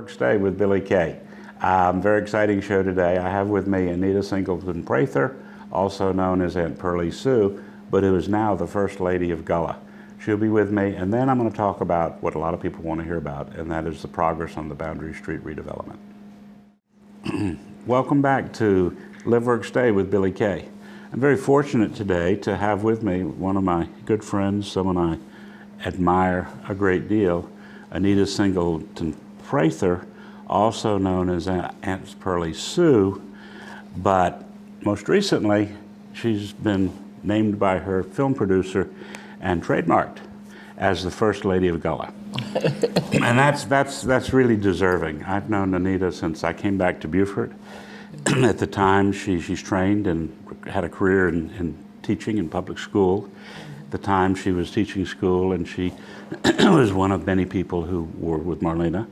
Stay with Billy Kay. Very exciting show today. I have with me Anita Singleton Prather, also known as Aunt Pearlie Sue, but who is now the First Lady of Gullah. She'll be with me, and then I'm going to talk about what a lot of people want to hear about, and that is the progress on the Boundary Street redevelopment. Welcome back to Live, Work, Stay with Billy Kay. I'm very fortunate today to have with me one of my good friends, someone I admire a great deal, Anita Singleton Prather, also known as Aunt Pearlie Sue, but most recently she's been named by her film producer and trademarked as the First Lady of Gullah. And that's really deserving. I've known Anita since I came back to Beaufort. At the time, she's trained and had a career in teaching in public school. At the time, she was teaching school, and she was one of many people who were with Marlena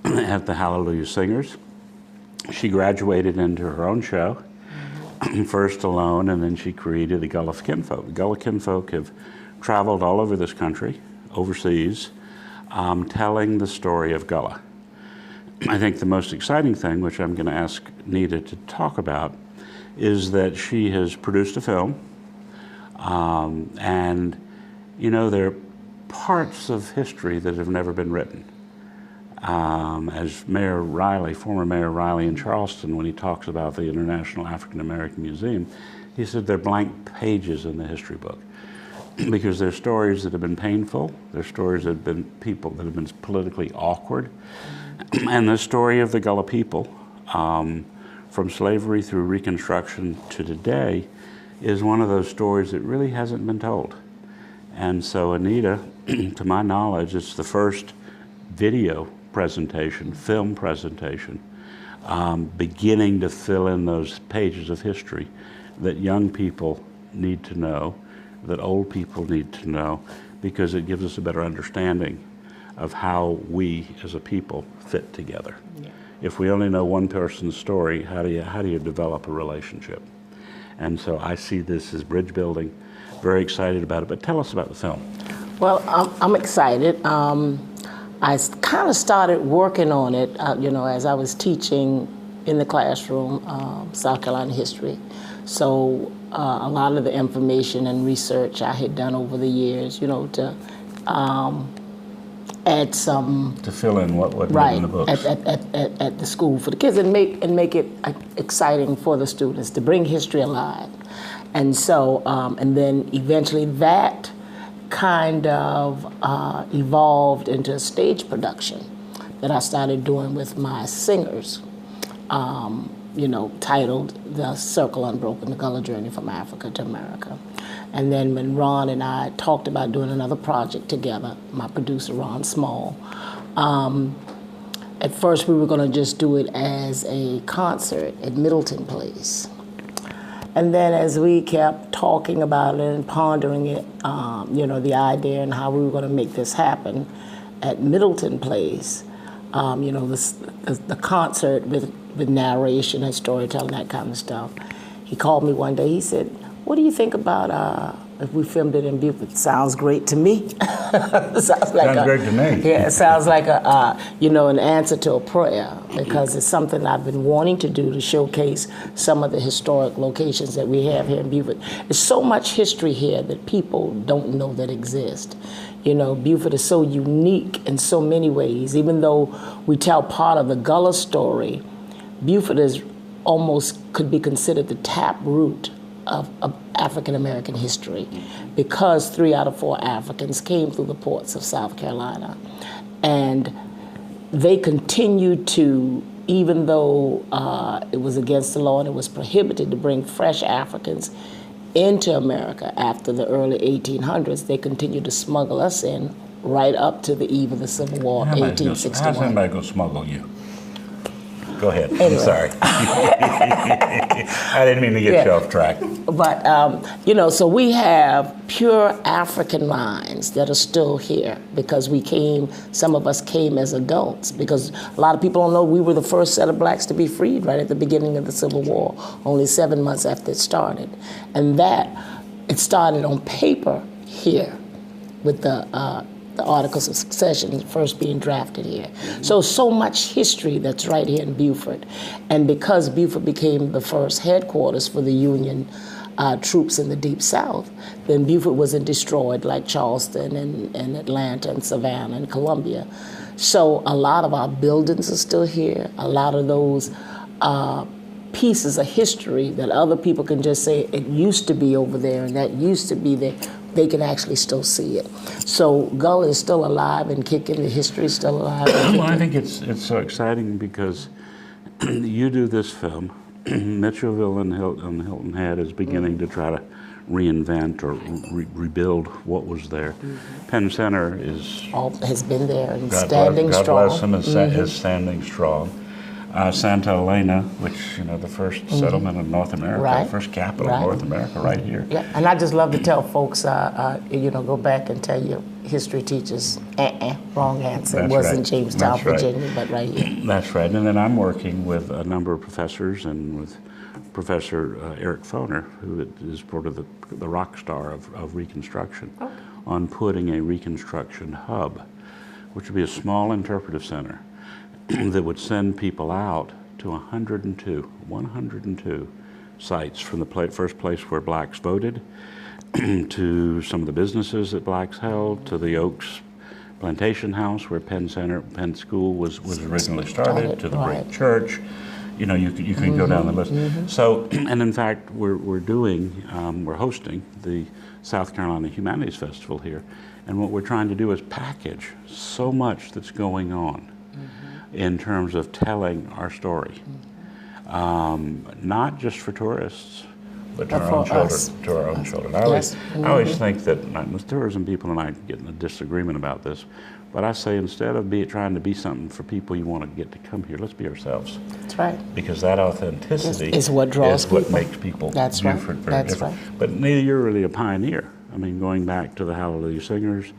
at the Hallelujah Singers. She graduated into her own show, first alone, and then she created the Gullah Kinfolk. The Gullah Kinfolk have traveled all over this country, overseas, telling the story of Gullah. I think the most exciting thing, which I'm going to ask Nita to talk about, is that she has produced a film, and you know, there are parts of history that have never been written. As Mayor Riley, former Mayor Riley in Charleston, when he talks about the International African American Museum, he said they're blank pages in the history book, because they're stories that have been painful, they're stories that have been people that have been politically awkward, and the story of the Gullah people, from slavery through Reconstruction to today, is one of those stories that really hasn't been told. And so Anita, to my knowledge, it's the first video presentation, film presentation, beginning to fill in those pages of history that young people need to know, that old people need to know, because it gives us a better understanding of how we as a people fit together. Yeah. If we only know one person's story, how do you develop a relationship? And so I see this as bridge building, very excited about it, but tell us about the film. Well, I'm excited. I kind of started working on it, you know, as I was teaching in the classroom, South Carolina history. So a lot of the information and research I had done over the years, you know, to add some... To fill in what right, in the books. At the school for the kids, and make it exciting for the students, to bring history alive. And so, and then eventually that kind of evolved into a stage production that I started doing with my singers, you know, titled The Circle Unbroken, The Gullah Journey from Africa to America. And then when Ron and I talked about doing another project together, my producer, Ron Small, at first we were going to just do it as a concert at Middleton Place. And then as we kept talking about it and pondering it, you know, the idea and how we were going to make this happen at Middleton Place, you know, the concert with narration and storytelling, that kind of stuff. He called me one day, he said, "What do you think about if we filmed it in Beaufort?" Sounds great to me. Sounds great to me. Yeah, it sounds like you know, an answer to a prayer, because it's something I've been wanting to do, to showcase some of the historic locations that we have here in Beaufort. There's so much history here that people don't know that exist. You know, Beaufort is so unique in so many ways. Even though we tell part of the Gullah story, Beaufort is almost could be considered the taproot of African American history, because 3 out of 4 Africans came through the ports of South Carolina. And they continued to, even though it was against the law and it was prohibited to bring fresh Africans into America after the early 1800s, they continued to smuggle us in right up to the eve of the Civil War, 1861. How's anybody going to smuggle you? Go ahead. Anyway. I'm sorry. I didn't mean to get you off track. But, you know, so we have pure African minds that are still here, because we came, some of us came as adults, because a lot of people don't know we were the first set of blacks to be freed right at the beginning of the Civil War, only 7 months after it started. And that, it started on paper here with the the Articles of Succession first being drafted here. So much history that's right here in Beaufort. And because Beaufort became the first headquarters for the Union troops in the Deep South, then Beaufort wasn't destroyed like Charleston and Atlanta and Savannah and Columbia. So a lot of our buildings are still here. A lot of those pieces of history that other people can just say, it used to be over there and that used to be there, they can actually still see it. So Gullah is still alive and kicking, the history is still alive and kicking. Well, I think it's so exciting because you do this film. Mitchellville and Hilton Head is beginning to try to reinvent or rebuild what was there. Penn Center has been there and standing strong. God bless him, is standing strong. Santa Elena, which, the first settlement in North America, Right. the first capital of North America, right here. Yeah, and I just love to tell folks, go back and tell your history teachers, wrong answer. That's It wasn't right. Jamestown, That's right. Virginia, but right here. That's right. And then I'm working with a number of professors and with Professor Eric Foner, who is sort of the rock star of Reconstruction, on putting a Reconstruction hub, which would be a small interpretive center that would send people out to 102 sites, from the first place where blacks voted, to some of the businesses that blacks held, to the Oaks Plantation House where Penn School was originally started, to the great church. You can go down the list. So, and in fact, we're hosting the South Carolina Humanities Festival here, and what we're trying to do is package so much that's going on in terms of telling our story, not just for tourists, but to our own children. I always think that the tourism people and I get in a disagreement about this, but I say instead of trying to be something for people you want to get to come here, let's be ourselves. That's right. Because that authenticity is what draws people. What makes people Beaufort very different. Right. But Anita, you're really a pioneer. I mean, going back to the Hallelujah Singers,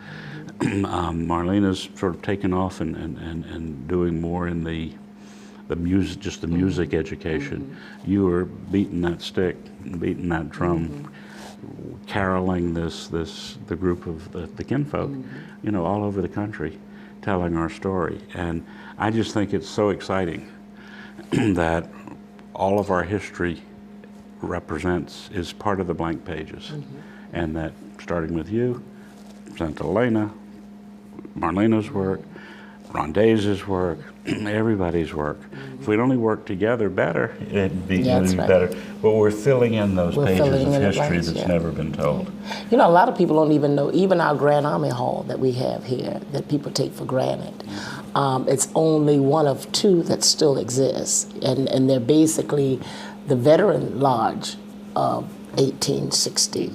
Marlena's sort of taken off and doing more in the music, just the music education. You were beating that stick, beating that drum, caroling the group of the kinfolk, all over the country, telling our story. And I just think it's so exciting that all of our history is part of the blank pages, and that starting with you, Santa Elena, Marlena's work, Rondez's work, everybody's work. If we'd only work together better, it'd be better. But we're filling in those pages of history that's never been told. A lot of people don't even know, even our Grand Army Hall that we have here, that people take for granted. It's only one of two that still exists, and they're basically the Veteran Lodge of 1860,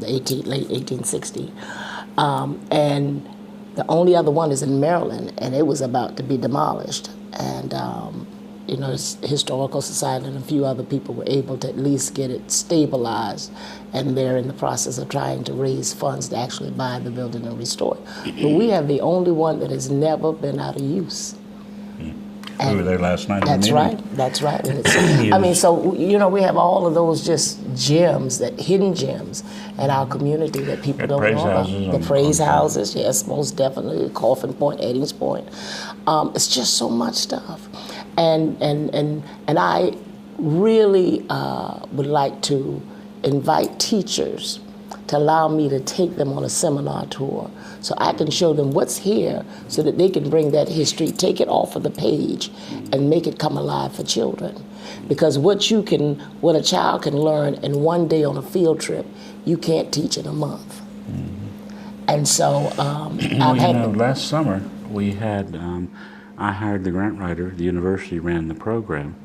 late 1860. And the only other one is in Maryland, and it was about to be demolished. And, Historical Society and a few other people were able to at least get it stabilized, and they're in the process of trying to raise funds to actually buy the building and restore it. But we have the only one that has never been out of use. We were there last night. That's right. And we have all of those just gems, hidden gems in our community that people don't know about. The praise houses, yes, most definitely. Coffin Point, Eddings Point. It's just so much stuff. And I really would like to invite teachers to allow me to take them on a seminar tour so I can show them what's here so that they can bring that history, take it off of the page, and make it come alive for children. Because what a child can learn in one day on a field trip, you can't teach in a month. And so last summer we had, I hired the grant writer, the university ran the program,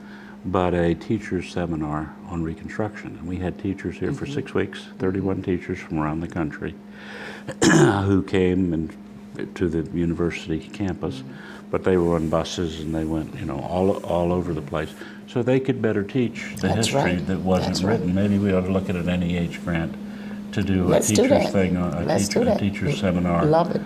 but a teacher's seminar on Reconstruction. And we had teachers here for 6 weeks, 31 teachers from around the country who came to the university campus, but they were on buses and they went, all over the place. So they could better teach the history that wasn't written. Maybe we ought to look at an NEH grant to do a teacher's thing, a teacher's seminar. Love to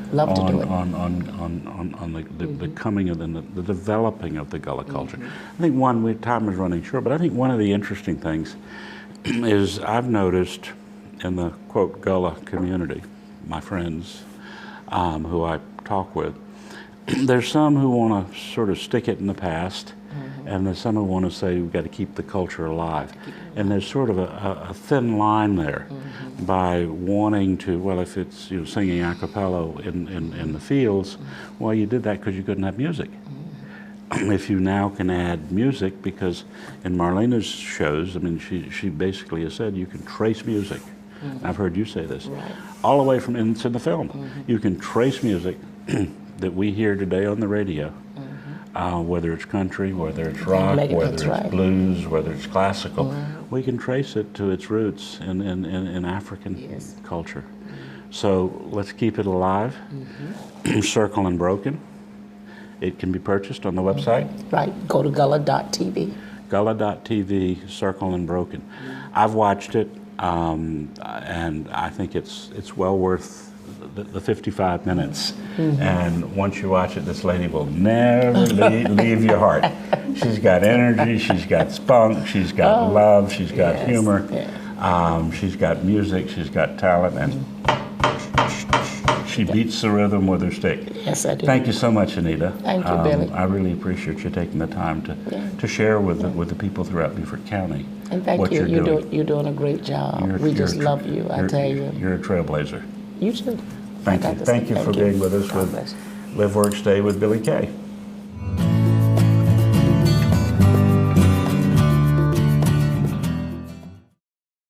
do it. On the coming of the developing of the Gullah culture. I think time is running short, but I think one of the interesting things is I've noticed in the quote Gullah community, my friends, who I talk with. There's some who want to sort of stick it in the past, and there's some who want to say we've got to keep the culture alive. And there's sort of a thin line there by wanting to, well, if it's singing a cappella in the fields, well, you did that because you couldn't have music. If you now can add music, because in Marlena's shows, I mean, she basically has said you can trace music. I've heard you say this. Right. All the way from, and it's in the film. You can trace music that we hear today on the radio, whether it's country, whether it's rock, whether it's blues, whether it's classical. We can trace it to its roots in African culture. So let's keep it alive. Circle Unbroken. It can be purchased on the website. Right, go to Gullah.tv. Gullah.tv, Circle Unbroken. I've watched it, and I think it's well worth the 55 minutes. And once you watch it, this lady will never leave your heart. She's got energy, she's got spunk, she's got love, she's got humor, she's got music, she's got talent, and she beats the rhythm with her stick. Yes, I do. Thank you so much, Anita. Thank you, Billy. I really appreciate you taking the time to share with the people throughout Beaufort County. And thank what you. you're doing. You're doing a great job. We just love you, I tell you. You're a trailblazer. You too. Thank you. Thank you for being with us with Live, Work, Stay with Billy Kay.